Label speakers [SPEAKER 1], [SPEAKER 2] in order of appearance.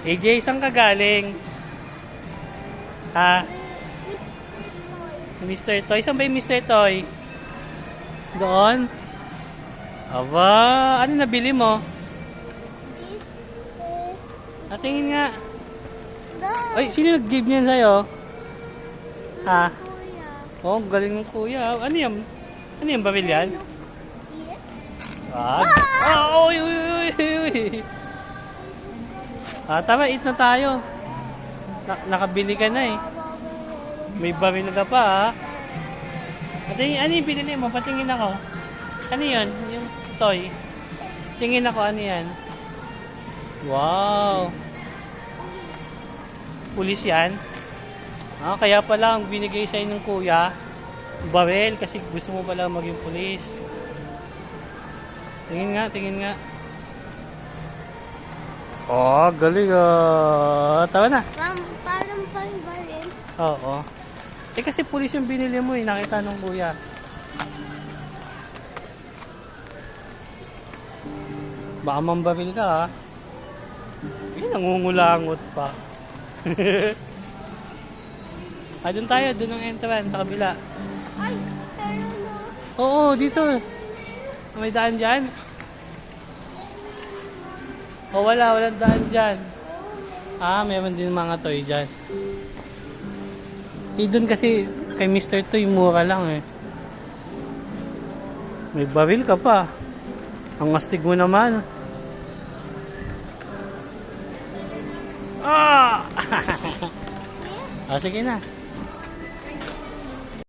[SPEAKER 1] AJ, saan ka galing? Ha? Mr. Toy? Saan ba yung Mr. Toy? Doon? Aba, ano nabili mo? Tingin nga. Ay, sino nag-give niyan sa'yo? Ha? Oh, galing ng kuya. Ano yan? Ano yan, baril yan? Ah! Oh, uy, uy, uy, uy. Tama, eat na tayo. Nakabili ka na eh. May baril ka pa ha. Ano yung pinili mo? Patingin ako. Ano yun? Yung toy. Tingin ako, ano yan? Wow! Pulis yan? Kaya pala ang binigay sa'yo ng kuya, baril, kasi gusto mo pala maging pulis. Tingin nga, tingin nga. Oh, galing ah. Tawa na.
[SPEAKER 2] Parang baril.
[SPEAKER 1] Oo. Kasi pulis yung binili mo eh, nakita ng kuya. Baka mambaril ka ha. Nangungulangot pa. Doon tayo, doon ang entrance sa kabila.
[SPEAKER 2] Ay, pero no.
[SPEAKER 1] Oo, dito. May daan dyan? Walang daan dyan. Meron din mga toy dyan. Doon kasi kay Mr. Toy, mura lang eh. May baril ka pa. Ang astig mo naman. Sige na.